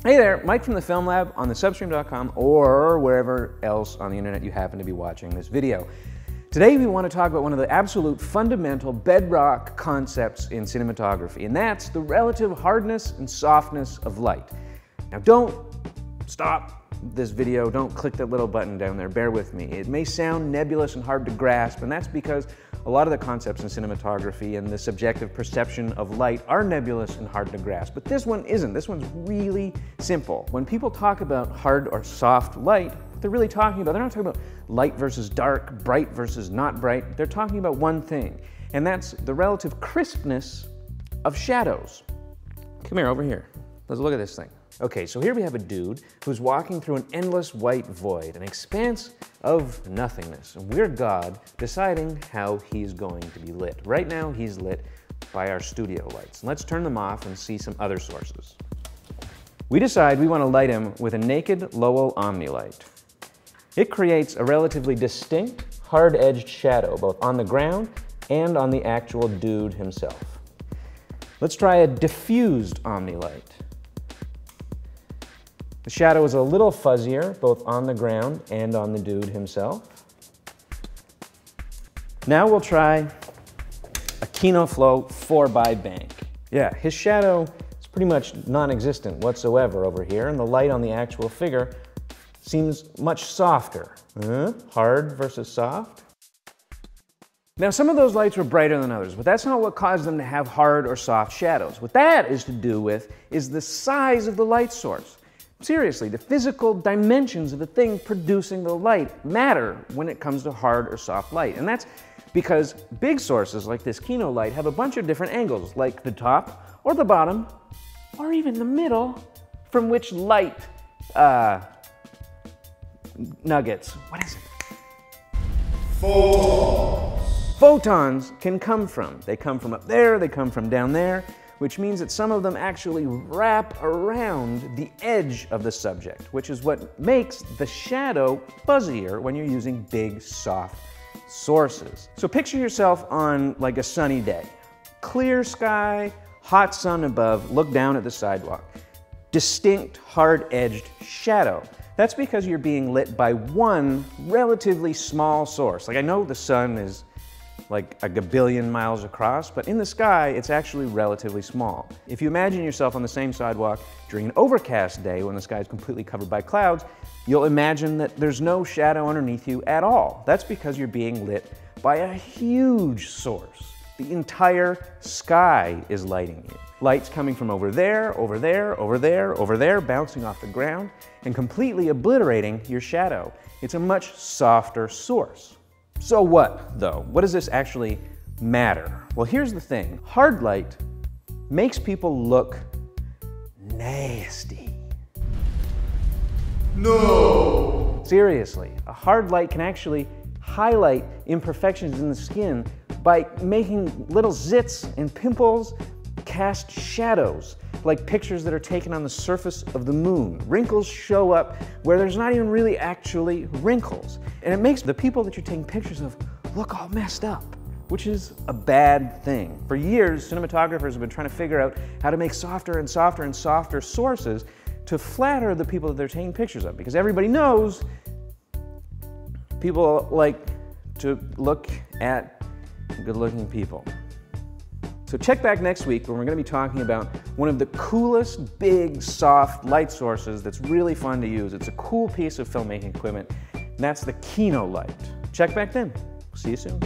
Hey there, Mike from the Film Lab on thesubstream.com or wherever else on the internet you happen to be watching this video. Today we want to talk about one of the absolute fundamental bedrock concepts in cinematography, and that's the relative hardness and softness of light. Now don't stop this video, don't click that little button down there, bear with me. It may sound nebulous and hard to grasp, and that's because a lot of the concepts in cinematography and the subjective perception of light are nebulous and hard to grasp, but this one isn't. This one's really simple. When people talk about hard or soft light, what they're really talking about, they're not talking about light versus dark, bright versus not bright. They're talking about one thing, and that's the relative crispness of shadows. Come here, over here. Let's look at this thing. Okay, so here we have a dude who's walking through an endless white void, an expanse of nothingness. And we're God deciding how he's going to be lit. Right now, he's lit by our studio lights. Let's turn them off and see some other sources. We decide we want to light him with a naked Lowell Omnilight. It creates a relatively distinct, hard-edged shadow, both on the ground and on the actual dude himself. Let's try a diffused Omnilight. The shadow is a little fuzzier, both on the ground and on the dude himself. Now we'll try a KinoFlow 4x bank. Yeah, his shadow is pretty much non-existent whatsoever over here, and the light on the actual figure seems much softer. Hard versus soft. Now, some of those lights were brighter than others, but that's not what caused them to have hard or soft shadows. What that is to do with is the size of the light source. Seriously, the physical dimensions of the thing producing the light matter when it comes to hard or soft light. And that's because big sources like this Kino light have a bunch of different angles, like the top or the bottom, or even the middle, from which light nuggets. What is it? Photons. Photons can come from. They come from up there, they come from down there, which means that some of them actually wrap around the edge of the subject, which is what makes the shadow fuzzier when you're using big, soft sources. So picture yourself on like a sunny day. Clear sky, hot sun above, look down at the sidewalk. Distinct, hard-edged shadow. That's because you're being lit by one relatively small source. Like, I know the sun is like a gabillion miles across, but in the sky, it's actually relatively small. If you imagine yourself on the same sidewalk during an overcast day when the sky is completely covered by clouds, you'll imagine that there's no shadow underneath you at all. That's because you're being lit by a huge source. The entire sky is lighting you. Light's coming from over there, over there, over there, over there, bouncing off the ground, and completely obliterating your shadow. It's a much softer source. So what, though? What does this actually matter? Well, here's the thing. Hard light makes people look nasty. No! Seriously, a hard light can actually highlight imperfections in the skin by making little zits and pimples cast shadows, like pictures that are taken on the surface of the moon. Wrinkles show up where there's not even really actually wrinkles. And it makes the people that you're taking pictures of look all messed up, which is a bad thing. For years, cinematographers have been trying to figure out how to make softer and softer and softer sources to flatter the people that they're taking pictures of, because everybody knows people like to look at good-looking people. So check back next week when we're going to be talking about one of the coolest, big, soft light sources that's really fun to use. It's a cool piece of filmmaking equipment, and that's the Kino light. Check back then. See you soon.